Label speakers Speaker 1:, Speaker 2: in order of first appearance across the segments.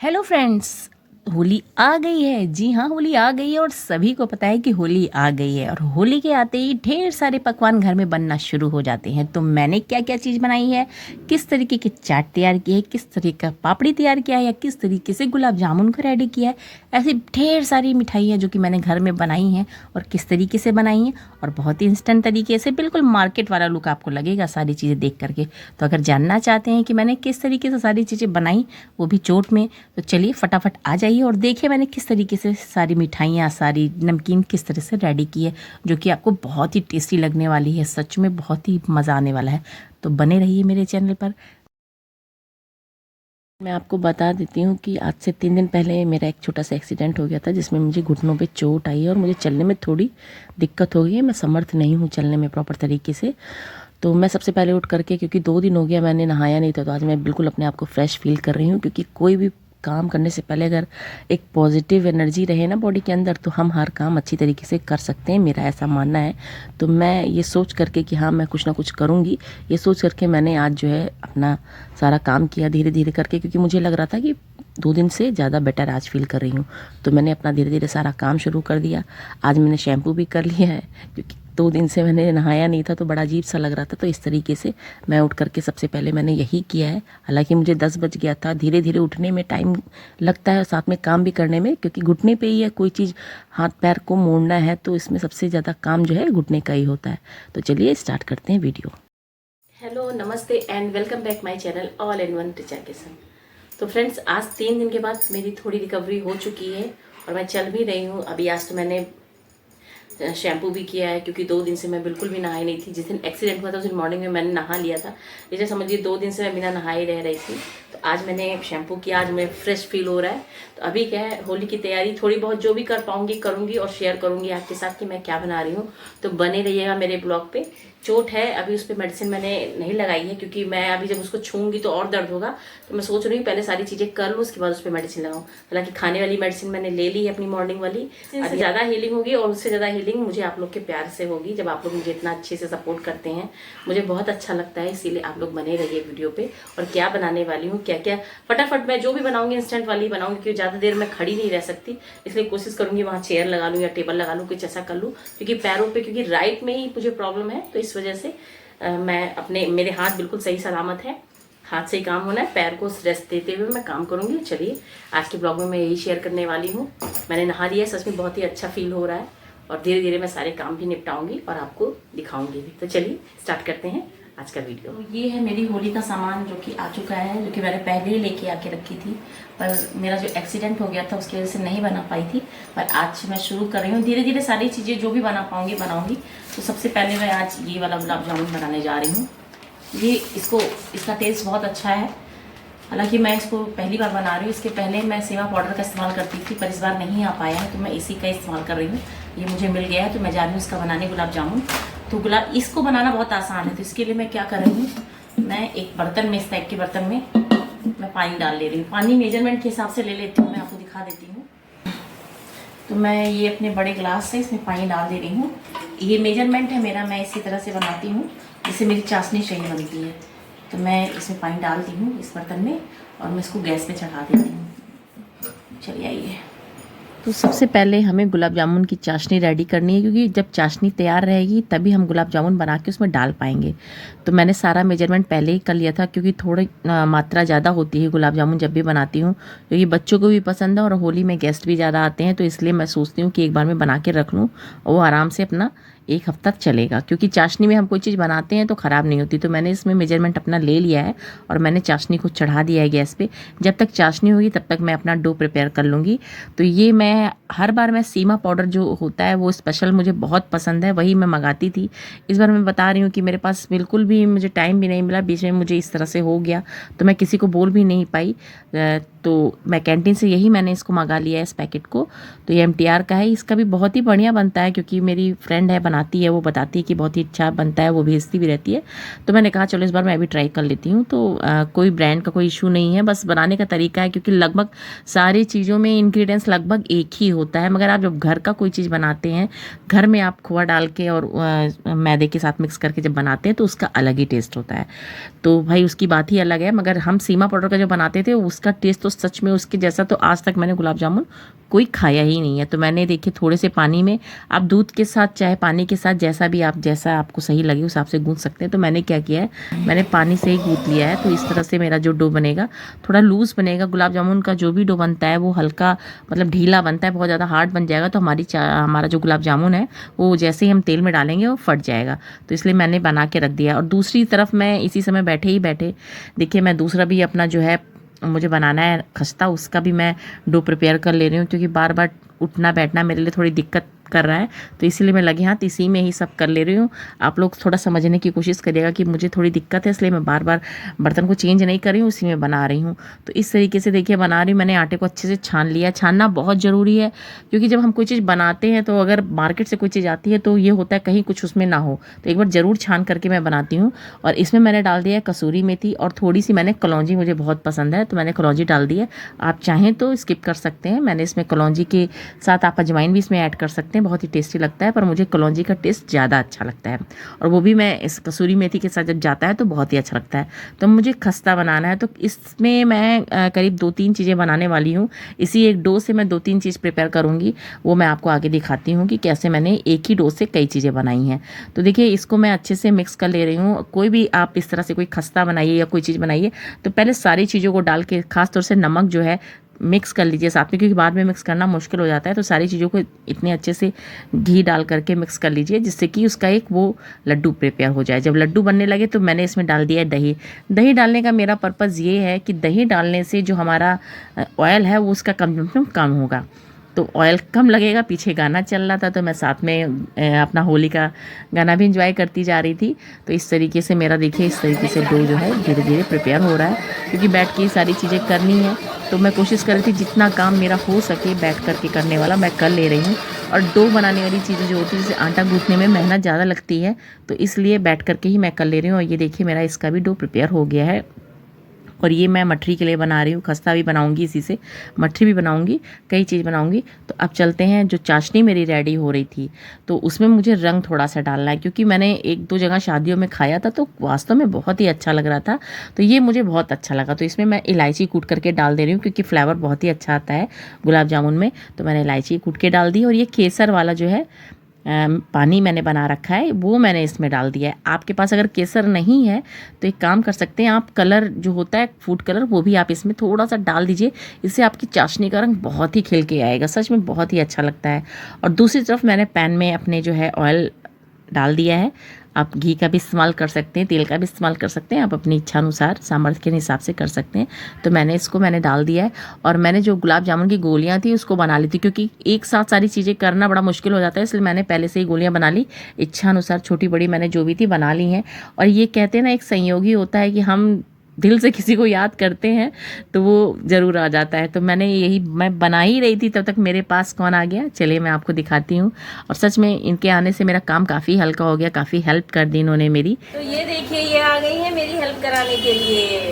Speaker 1: Hello friends, Holi आ गई है। जी हाँ, होली आ गई है और सभी को पता है कि होली आ गई है। और होली के आते ही ढेर सारे पकवान घर में बनना शुरू हो जाते हैं। तो मैंने क्या क्या चीज़ बनाई है, किस तरीके की चाट तैयार की है, किस तरीके का पापड़ी तैयार किया है, या किस तरीके से गुलाब जामुन को रेडी किया है, ऐसी ढेर सारी मिठाई हैं जो कि मैंने घर में बनाई हैं और किस तरीके से बनाई हैं। और बहुत ही इंस्टेंट तरीके से, बिल्कुल मार्केट वाला लुक आपको लगेगा सारी चीज़ें देख करके। तो अगर जानना चाहते हैं कि मैंने किस तरीके से सारी चीज़ें बनाई, वो भी चोट में, तो चलिए फटाफट आ जाइए और देखिए मैंने किस तरीके से सारी मिठाइयाँ, सारी नमकीन किस तरह से रेडी की है, जो कि आपको बहुत ही टेस्टी लगने वाली है। सच में बहुत ही मज़ा आने वाला है। तो बने रहिए मेरे चैनल पर। मैं आपको बता देती हूँ कि आज से 3 दिन पहले मेरा एक छोटा सा एक्सीडेंट हो गया था, जिसमें मुझे घुटनों पे चोट आई है और मुझे चलने में थोड़ी दिक्कत हो गई है। मैं समर्थ नहीं हूँ चलने में प्रॉपर तरीके से। तो मैं सबसे पहले उठ करके, क्योंकि 2 दिन हो गया मैंने नहाया नहीं था, तो आज मैं बिल्कुल अपने आप को फ्रेश फील कर रही हूँ। क्योंकि कोई भी काम करने से पहले अगर एक पॉजिटिव एनर्जी रहे ना बॉडी के अंदर, तो हम हर काम अच्छी तरीके से कर सकते हैं, मेरा ऐसा मानना है। तो मैं ये सोच करके कि हाँ मैं कुछ ना कुछ करूँगी, ये सोच करके मैंने आज जो है अपना सारा काम किया धीरे धीरे करके। क्योंकि मुझे लग रहा था कि 2 दिन से ज़्यादा बेटर आज फील कर रही हूँ। तो मैंने अपना धीरे धीरे सारा काम शुरू कर दिया। आज मैंने शैम्पू भी कर लिया है, क्योंकि 2 दिन से मैंने नहाया नहीं था तो बड़ा अजीब सा लग रहा था। तो इस तरीके से मैं उठ करके सबसे पहले मैंने यही किया है। हालांकि मुझे 10 बज गया था। धीरे धीरे उठने में टाइम लगता है और साथ में काम भी करने में, क्योंकि घुटने पे ही है, कोई चीज़ हाथ पैर को मोड़ना है तो इसमें सबसे ज़्यादा काम जो है घुटने का ही होता है। तो चलिए स्टार्ट करते हैं वीडियो। हेलो, नमस्ते and welcome back my channel all in one teacher के संग। तो फ्रेंड्स, आज 3 दिन के बाद मेरी थोड़ी रिकवरी हो चुकी है और मैं चल भी रही हूँ। अभी आज तो मैंने शैम्पू भी किया है, क्योंकि 2 दिन से मैं बिल्कुल भी नहाई नहीं थी। जिस दिन एक्सीडेंट हुआ था उस दिन मॉर्निंग में मैंने नहा लिया था। जैसे समझिए 2 दिन से मैं बिना नहाई रह रही थी। तो आज मैंने शैम्पू किया, आज मैं फ्रेश फील हो रहा है। तो अभी क्या है, होली की तैयारी थोड़ी बहुत जो भी कर पाऊंगी करूंगी और शेयर करूंगी आपके साथ कि मैं क्या बना रही हूँ। तो बने रहिएगा मेरे ब्लॉग पे। चोट है, अभी उस पर मेडिसिन मैंने नहीं लगाई है, क्योंकि मैं अभी जब उसको छूंगी तो और दर्द होगा। तो मैं सोच रही हूँ पहले सारी चीज़ें कर लूँ, उसके बाद उस पर मेडिसिन लगाऊँ। हालांकि खाने वाली मेडिसिन मैंने ले ली है अपनी मॉर्निंग वाली। अभी ज़्यादा हीलिंग होगी और उससे ज़्यादा हीलिंग मुझे आप लोग के प्यार से होगी, जब आप लोग मुझे इतना अच्छे से सपोर्ट करते हैं। मुझे बहुत अच्छा लगता है, इसीलिए आप लोग बने रहिए वीडियो पे। और क्या बनाने वाली हूँ, क्या क्या फटाफट मैं जो भी बनाऊंगी इंस्टेंट वाली बनाऊंगी, क्योंकि ज़्यादा देर मैं खड़ी नहीं रह सकती। इसलिए कोशिश करूंगी वहाँ चेयर लगा लूँ या टेबल लगा लूँ, कुछ ऐसा कर लूँ। क्योंकि पैरों पे, क्योंकि राइट में ही मुझे प्रॉब्लम है, तो इस वजह से मैं मेरे हाथ बिल्कुल सही सलामत है। हाथ से ही काम होना है, पैर को रेस्ट देते हुए मैं काम करूंगी। चलिए आज के ब्लॉग में मैं यही शेयर करने वाली हूँ। मैंने नहा लिया है, सच में बहुत ही अच्छा फील हो रहा है और धीरे धीरे मैं सारे काम भी निपटाऊंगी और आपको दिखाऊंगी भी। तो चलिए स्टार्ट करते हैं आज का वीडियो। तो ये है मेरी होली का सामान जो कि आ चुका है, जो कि मैंने पहले ही लेके आके रखी थी, पर मेरा जो एक्सीडेंट हो गया था उसकी वजह से नहीं बना पाई थी। पर आज मैं शुरू कर रही हूँ धीरे धीरे सारी चीज़ें जो भी बना पाऊंगी बनाऊंगी। तो सबसे पहले मैं आज ये वाला गुलाब जामुन बनाने जा रही हूँ। इसका टेस्ट बहुत अच्छा है। हालांकि मैं इसको पहली बार बना रही हूँ। इसके पहले मैं सेवा पाउडर का इस्तेमाल करती थी, पर इस बार नहीं आ पाया है, तो मैं इसी का इस्तेमाल कर रही हूँ। ये मुझे मिल गया है तो मैं जा रही हूँ इसका बनाने गुलाब जामुन। तो इसको बनाना बहुत आसान है। तो इसके लिए मैं क्या कर रही हूँ, मैं एक बर्तन में, इस टाइप के बर्तन में मैं पानी डाल ले रही हूँ। पानी मेजरमेंट के हिसाब से ले लेती हूँ, मैं आपको दिखा देती हूँ। तो मैं ये अपने बड़े ग्लास से इसमें पानी डाल दे रही हूँ। ये मेजरमेंट है मेरा, मैं इसी तरह से बनाती हूँ जिससे मेरी चाशनी सही बनती है। तो मैं इसमें पानी डालती हूँ इस बर्तन में और मैं इसको गैस पे चढ़ा देती हूँ। चलिए आइए। तो सबसे पहले हमें गुलाब जामुन की चाशनी रेडी करनी है, क्योंकि जब चाशनी तैयार रहेगी तभी हम गुलाब जामुन बना के उसमें डाल पाएंगे। तो मैंने सारा मेजरमेंट पहले ही कर लिया था, क्योंकि थोड़ी मात्रा ज़्यादा होती है गुलाब जामुन जब भी बनाती हूँ, क्योंकि बच्चों को भी पसंद है और होली में गेस्ट भी ज़्यादा आते हैं। तो इसलिए मैं सोचती हूँ कि एक बार मैं बना के रख लूँ और वो आराम से अपना 1 हफ्ता चलेगा। क्योंकि चाशनी में हम कोई चीज़ बनाते हैं तो ख़राब नहीं होती। तो मैंने इसमें मेजरमेंट अपना ले लिया है और मैंने चाशनी को चढ़ा दिया है गैस पे। जब तक चाशनी होगी तब तक मैं अपना डो प्रिपेयर कर लूँगी। तो ये मैं हर बार मैं सीमा पाउडर जो होता है वो स्पेशल मुझे बहुत पसंद है, वही मैं मंगाती थी। इस बार मैं बता रही हूँ कि मेरे पास बिल्कुल भी मुझे टाइम भी नहीं मिला, बीच में मुझे इस तरह से हो गया तो मैं किसी को बोल भी नहीं पाई। तो मैं कैंटीन से यही मैंने इसको मंगा लिया है, इस पैकेट को। तो ये MTR का है, इसका भी बहुत ही बढ़िया बनता है, क्योंकि मेरी फ्रेंड है बनाती है वो बताती है कि बहुत ही अच्छा बनता है, वो भेजती भी रहती है। तो मैंने कहा चलो इस बार मैं भी ट्राई कर लेती हूँ। तो कोई ब्रांड का कोई इशू नहीं है, बस बनाने का तरीका है, क्योंकि लगभग सारी चीज़ों में इंग्रेडिएंट्स लगभग एक ही होता है। मगर आप जब घर का कोई चीज़ बनाते हैं, घर में आप खोआ डाल के और मैदे के साथ मिक्स करके जब बनाते हैं तो उसका अलग ही टेस्ट होता है। तो भाई उसकी बात ही अलग है। मगर हम सीमा पाउडर का जो बनाते थे उसका टेस्ट तो सच में उसके जैसा तो आज तक मैंने गुलाब जामुन कोई खाया ही नहीं है। तो मैंने देखिए थोड़े से पानी में, आप दूध के साथ चाहे पानी के साथ जैसा आपको सही लगे उस हिसाब से गूंथ सकते हैं। तो मैंने क्या किया है, मैंने पानी से ही गूंथ लिया है। तो इस तरह से मेरा जो डो बनेगा थोड़ा लूज़ बनेगा। गुलाब जामुन का जो भी डो बनता है वो हल्का मतलब ढीला बनता है, बहुत ज़्यादा हार्ड बन जाएगा तो हमारा जो गुलाब जामुन है वो जैसे ही हम तेल में डालेंगे वो फट जाएगा। तो इसलिए मैंने बना के रख दिया। और दूसरी तरफ मैं इसी समय बैठे देखिए मैं दूसरा भी अपना जो है मुझे बनाना है खस्ता, उसका भी मैं डो प्रिपेयर कर ले रही हूँ, क्योंकि बार बार उठना बैठना मेरे लिए थोड़ी दिक्कत कर रहा है। तो इसीलिए मैं लगे हाथ इसी में ही सब कर ले रही हूँ। आप लोग थोड़ा समझने की कोशिश करिएगा कि मुझे थोड़ी दिक्कत है, इसलिए मैं बार बार बर्तन को चेंज नहीं कर रही हूँ, उसी में बना रही हूँ। तो इस तरीके से देखिए बना रही हूँ। मैंने आटे को अच्छे से छान लिया। छानना बहुत ज़रूरी है, क्योंकि जब हम कोई चीज़ बनाते हैं तो अगर मार्केट से कोई चीज़ आती है तो ये होता है कहीं कुछ उसमें ना हो। तो एक बार ज़रूर छान करके मैं बनाती हूँ। और इसमें मैंने डाल दिया है कसूरी मेथी और थोड़ी सी मैंने कलौंजी, मुझे बहुत पसंद है तो मैंने कलौंजी डाल दी है। आप चाहें तो स्किप कर सकते हैं। मैंने इसमें कलौंजी के साथ आप अजवाइन भी इसमें ऐड कर सकते हैं, बहुत ही टेस्टी लगता है। पर मुझे कलौंजी का टेस्ट ज़्यादा अच्छा लगता है, और वो भी मैं इस कसूरी मेथी के साथ जब जाता है तो बहुत ही अच्छा लगता है। तो मुझे खस्ता बनाना है, तो इसमें मैं करीब 2-3 चीज़ें बनाने वाली हूँ। इसी एक डो से मैं 2-3 चीज़ प्रिपेयर करूँगी, वो मैं आपको आगे दिखाती हूँ कि कैसे मैंने एक ही डो से कई चीज़ें बनाई हैं। तो देखिए इसको मैं अच्छे से मिक्स कर ले रही हूँ। कोई भी आप इस तरह से कोई खस्ता बनाइए या कोई चीज़ बनाइए तो पहले सारी चीज़ों को डाल के, खासतौर से नमक जो है मिक्स कर लीजिए साथ में, क्योंकि बाद में मिक्स करना मुश्किल हो जाता है। तो सारी चीज़ों को इतने अच्छे से घी डाल करके मिक्स कर लीजिए, जिससे कि उसका एक वो लड्डू प्रिपेयर हो जाए। जब लड्डू बनने लगे तो मैंने इसमें डाल दिया है दही। दही डालने का मेरा पर्पज़ ये है कि दही डालने से जो हमारा ऑयल है वो उसका कंजम्पशन कम होगा। तो ऑयल कम लगेगा। पीछे गाना चल रहा था तो मैं साथ में अपना होली का गाना भी इंजॉय करती जा रही थी। तो इस तरीके से मेरा देखिए इस तरीके से डो जो है धीरे धीरे प्रिपेयर हो रहा है, क्योंकि बैठ के सारी चीज़ें करनी है। तो मैं कोशिश कर रही थी जितना काम मेरा हो सके बैठ करके करने वाला मैं कर ले रही हूँ। और डो बनाने वाली चीज़ें जो होती है, जैसे आटा गूँथने में मेहनत ज़्यादा लगती है, तो इसलिए बैठ करके ही मैं कर ले रही हूँ। और ये देखिए मेरा इसका भी डो प्रिपेयर हो गया है। और ये मैं मठरी के लिए बना रही हूँ, खस्ता भी बनाऊंगी इसी से, मठरी भी बनाऊंगी, कई चीज़ बनाऊंगी। तो अब चलते हैं, जो चाशनी मेरी रेडी हो रही थी तो उसमें मुझे रंग थोड़ा सा डालना है, क्योंकि मैंने 1-2 जगह शादियों में खाया था तो वास्तव में बहुत ही अच्छा लग रहा था। तो ये मुझे बहुत अच्छा लगा, तो इसमें मैं इलायची कूट करके डाल दे रही हूँ, क्योंकि फ्लेवर बहुत ही अच्छा आता है गुलाब जामुन में। तो मैंने इलायची कूट के डाल दी। और ये केसर वाला जो है पानी मैंने बना रखा है वो मैंने इसमें डाल दिया है। आपके पास अगर केसर नहीं है तो एक काम कर सकते हैं, आप कलर जो होता है फूड कलर वो भी आप इसमें थोड़ा सा डाल दीजिए। इससे आपकी चाशनी का रंग बहुत ही खिल के आएगा, सच में बहुत ही अच्छा लगता है। और दूसरी तरफ मैंने पैन में अपने जो है ऑयल डाल दिया है। आप घी का भी इस्तेमाल कर सकते हैं, तेल का भी इस्तेमाल कर सकते हैं, आप अपनी इच्छा अनुसार सामर्थ्य के हिसाब से कर सकते हैं। तो मैंने डाल दिया है। और मैंने जो गुलाब जामुन की गोलियां थी उसको बना ली थी, क्योंकि एक साथ सारी चीज़ें करना बड़ा मुश्किल हो जाता है, इसलिए मैंने पहले से ही गोलियां बना ली। इच्छा अनुसार छोटी बड़ी मैंने जो भी थी बना ली हैं। और ये कहते हैं ना, एक संयोगी होता है कि हम दिल से किसी को याद करते हैं तो वो ज़रूर आ जाता है। तो मैं बना ही रही थी, तब तक मेरे पास कौन आ गया, चलिए मैं आपको दिखाती हूँ। और सच में इनके आने से मेरा काम काफ़ी हल्का हो गया, काफ़ी हेल्प कर दी इन्होंने मेरी। तो ये देखिए ये आ गई है मेरी हेल्प कराने के लिए।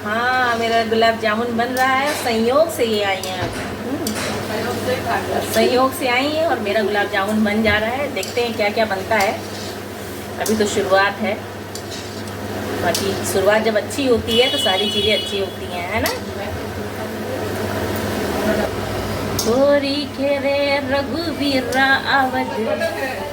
Speaker 1: हाँ, मेरा गुलाब जामुन बन रहा है, संयोग से ये आई हैं, संयोग से आई हैं और मेरा गुलाब जामुन बन जा रहा है। देखते हैं क्या क्या बनता है, अभी तो शुरुआत है। बाकी शुरुआत जब अच्छी होती है तो सारी चीज़ें अच्छी होती हैं, है ना। गोरी खेरे रघुवीरा आवत।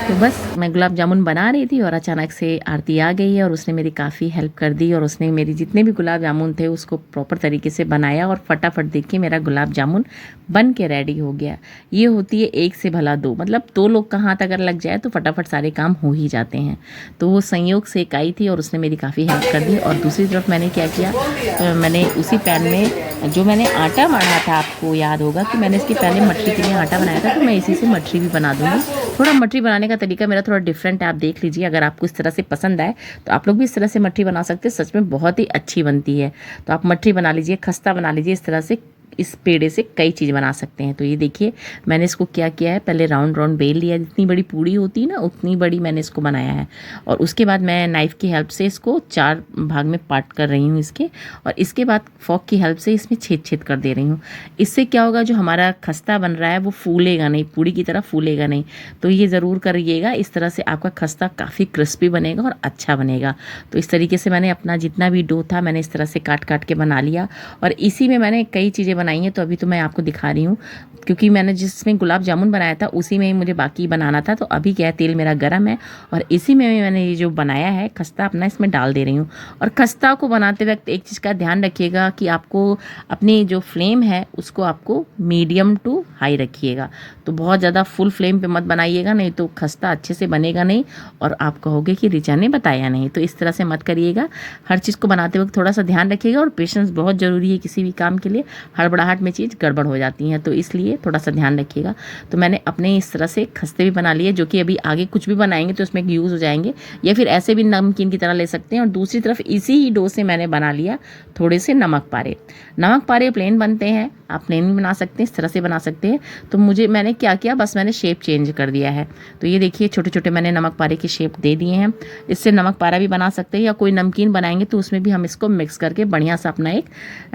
Speaker 1: तो बस मैं गुलाब जामुन बना रही थी और अचानक से आरती आ गई है और उसने मेरी काफ़ी हेल्प कर दी। और उसने मेरी जितने भी गुलाब जामुन थे उसको प्रॉपर तरीके से बनाया और फटाफट देखिए मेरा गुलाब जामुन बन के रेडी हो गया। ये होती है एक से भला दो, मतलब 2 लोग का हाथ अगर लग जाए तो फटाफट सारे काम हो ही जाते हैं। तो वो संयोग से एक आई थी और उसने मेरी काफ़ी हेल्प कर दी। और दूसरी तरफ मैंने क्या किया, मैंने उसी पैन में जो मैंने आटा बनाया था, आपको याद होगा कि मैंने इसके पहले मठरी के लिए आटा बनाया था, तो मैं इसी से मठरी भी बना दूँगी। थोड़ा मठरी बनाने का तरीका मेरा थोड़ा डिफरेंट है, आप देख लीजिए। अगर आपको इस तरह से पसंद आए तो आप लोग भी इस तरह से मठरी बना सकते हैं, सच में बहुत ही अच्छी बनती है। तो आप मठरी बना लीजिए, खस्ता बना लीजिए, इस तरह से इस पेड़े से कई चीज़ बना सकते हैं। तो ये देखिए मैंने इसको क्या किया है, पहले राउंड राउंड बेल लिया, जितनी बड़ी पूड़ी होती है ना उतनी बड़ी मैंने इसको बनाया है। और उसके बाद मैं नाइफ़ की हेल्प से इसको 4 भाग में पार्ट कर रही हूँ इसके, और इसके बाद फॉक की हेल्प से इसमें छेद छेद कर दे रही हूँ। इससे क्या होगा, जो हमारा खस्ता बन रहा है वो फूलेगा नहीं, पूड़ी की तरह फूलेगा नहीं। तो ये ज़रूर करिएगा, इस तरह से आपका खस्ता काफ़ी क्रिस्पी बनेगा और अच्छा बनेगा। तो इस तरीके से मैंने अपना जितना भी डो था मैंने इस तरह से काट काट के बना लिया, और इसी में मैंने कई चीज़ें बनाई हैं। तो अभी तो मैं आपको दिखा रही हूँ, क्योंकि मैंने जिसमें गुलाब जामुन बनाया था उसी में ही मुझे बाकी बनाना था। तो अभी क्या है, तेल मेरा गर्म है और इसी में मैंने ये जो बनाया है खस्ता अपना इसमें डाल दे रही हूँ। और खस्ता को बनाते वक्त एक चीज़ का ध्यान रखिएगा कि आपको अपनी जो फ्लेम है उसको आपको मीडियम टू हाई रखिएगा। तो बहुत ज़्यादा फुल फ्लेम पे मत बनाइएगा, नहीं तो खस्ता अच्छे से बनेगा नहीं और आप कहोगे कि रिचा ने बताया नहीं। तो इस तरह से मत करिएगा, हर चीज़ को बनाते वक्त थोड़ा सा ध्यान रखिएगा। और पेशेंस बहुत ज़रूरी है किसी भी काम के लिए, हड़बड़ाहट में चीज़ गड़बड़ हो जाती है, तो इसलिए थोड़ा सा ध्यान रखिएगा। तो मैंने अपने इस तरह से खस्ते भी बना लिए, जो कि अभी आगे कुछ भी बनाएंगे तो उसमें यूज़ हो जाएंगे, या फिर ऐसे भी नमकीन की तरह ले सकते हैं। और दूसरी तरफ इसी ही डो से मैंने बना लिया थोड़े से नमक पारे। नमक पारे प्लेन बनते हैं, आप प्लेन भी बना सकते हैं, इस तरह से बना सकते हैं। तो मैंने क्या किया, बस मैंने शेप चेंज कर दिया है। तो ये देखिए छोटे छोटे मैंने नमक पारे की शेप दे दिए हैं। इससे नमक पारा भी बना सकते हैं, या कोई नमकीन बनाएंगे तो उसमें भी हम इसको मिक्स करके बढ़िया सा अपना एक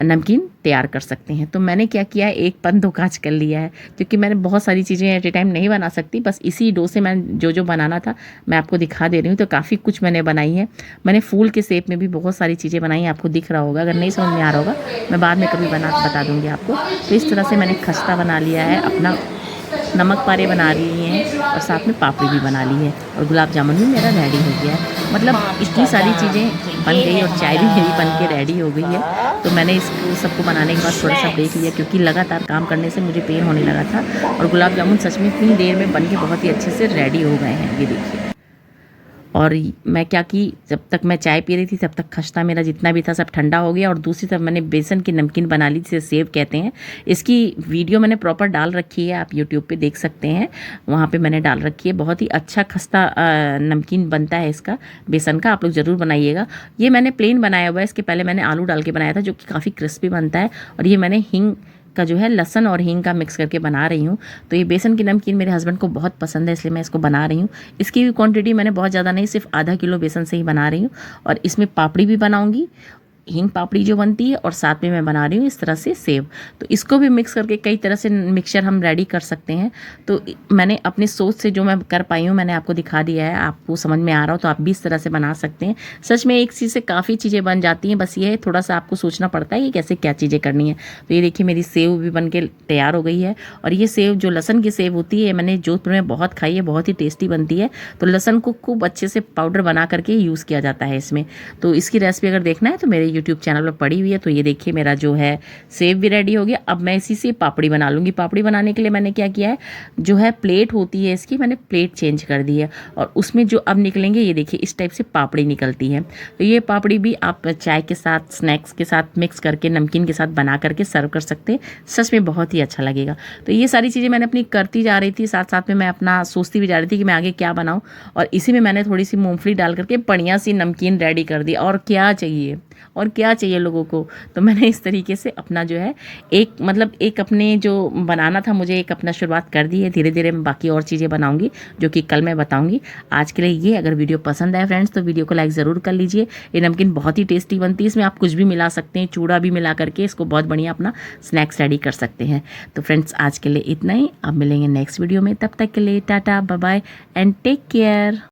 Speaker 1: नमकीन तैयार कर सकते हैं। तो मैंने क्या किया है, एक पन दो काज कर लिया है, क्योंकि मैंने बहुत सारी चीज़ें एट ए टाइम नहीं बना सकती। बस इसी डो से मैं जो बनाना था मैं आपको दिखा दे रही हूँ। तो काफ़ी कुछ मैंने बनाई है। मैंने फूल के शेप में भी बहुत सारी चीज़ें बनाई हैं, आपको दिख रहा होगा। अगर नहीं समझ में आ रहा होगा मैं बाद में कभी बता दूँगी आपको। तो इस तरह से मैंने खस्ता बना लिया है अपना, नमक पारे बना रही हैं और साथ में पापड़ी भी बना ली है, और गुलाब जामुन भी मेरा रेडी हो गया है। मतलब इतनी सारी चीज़ें बन गई और चाय भी मेरी बन के रेडी हो गई है। तो मैंने इसको सबको बनाने के बाद थोड़ा सा ब्रेक लिया, क्योंकि लगातार काम करने से मुझे पेन होने लगा था। और गुलाब जामुन सच में इतनी देर में बन के बहुत ही अच्छे से रेडी हो गए हैं, ये देखिए। और मैं क्या की, जब तक मैं चाय पी रही थी तब तक खस्ता मेरा जितना भी था सब ठंडा हो गया। और दूसरी तरफ मैंने बेसन की नमकीन बना ली, जिसे सेव कहते हैं। इसकी वीडियो मैंने प्रॉपर डाल रखी है, आप यूट्यूब पे देख सकते हैं, वहाँ पे मैंने डाल रखी है। बहुत ही अच्छा खस्ता नमकीन बनता है इसका, बेसन का। आप लोग ज़रूर बनाइएगा। ये मैंने प्लेन बनाया हुआ है, इसके पहले मैंने आलू डाल के बनाया था, जो कि काफ़ी क्रिस्पी बनता है। और ये मैंने हींग का जो है लहसुन और हींग का मिक्स करके बना रही हूँ। तो ये बेसन की नमकीन मेरे हस्बैंड को बहुत पसंद है, इसलिए मैं इसको बना रही हूँ। इसकी भी क्वांटिटी मैंने बहुत ज़्यादा नहीं, सिर्फ आधा किलो बेसन से ही बना रही हूँ। और इसमें पापड़ी भी बनाऊँगी, हींग पापड़ी जो बनती है, और साथ में मैं बना रही हूँ इस तरह से सेव। तो इसको भी मिक्स करके कई तरह से मिक्सचर हम रेडी कर सकते हैं। तो मैंने अपनी सोच से जो मैं कर पाई हूँ मैंने आपको दिखा दिया है, आपको समझ में आ रहा हो तो आप भी इस तरह से बना सकते हैं। सच में एक चीज़ से काफ़ी चीज़ें बन जाती हैं, बस ये है थोड़ा सा आपको सोचना पड़ता है कि कैसे क्या चीज़ें करनी है। तो ये देखिए मेरी सेव भी बन के तैयार हो गई है। और ये सेव जो लहसन की सेव होती है, मैंने जोधपुर में बहुत खाई है, बहुत ही टेस्टी बनती है। तो लहसन को खूब अच्छे से पाउडर बना करके यूज़ किया जाता है इसमें। तो इसकी रेसिपी अगर देखना है तो मेरे यूट्यूब चैनल पर पड़ी हुई है। तो ये देखिए मेरा जो है सेव भी रेडी हो गया। अब मैं इसी से पापड़ी बना लूँगी। पापड़ी बनाने के लिए मैंने क्या किया है, जो है प्लेट होती है इसकी, मैंने प्लेट चेंज कर दी है। और उसमें जो अब निकलेंगे, ये देखिए इस टाइप से पापड़ी निकलती है। तो ये पापड़ी भी आप चाय के साथ, स्नैक्स के साथ मिक्स करके, नमकीन के साथ बना करके सर्व कर सकते हैं। सच में बहुत ही अच्छा लगेगा। तो ये सारी चीज़ें मैंने अपनी करती जा रही थी, साथ साथ में मैं अपना सोचती भी जा रही थी कि मैं आगे क्या बनाऊँ। और इसी में मैंने थोड़ी सी मूँगफली डाल करके बढ़िया सी नमकीन रेडी कर दी। और क्या चाहिए, और क्या चाहिए लोगों को। तो मैंने इस तरीके से अपना जो है एक अपने जो बनाना था मुझे, एक अपना शुरुआत कर दी है। धीरे धीरे मैं बाकी और चीज़ें बनाऊंगी, जो कि कल मैं बताऊंगी। आज के लिए ये, अगर वीडियो पसंद आए फ्रेंड्स तो वीडियो को लाइक ज़रूर कर लीजिए। ये नमकीन बहुत ही टेस्टी बनती है, इसमें आप कुछ भी मिला सकते हैं, चूड़ा भी मिला करके इसको बहुत बढ़िया अपना स्नैक्स रेडी कर सकते हैं। तो फ्रेंड्स आज के लिए इतना ही, अब मिलेंगे नेक्स्ट वीडियो में। तब तक के लिए ta-ta, bye bye and take care.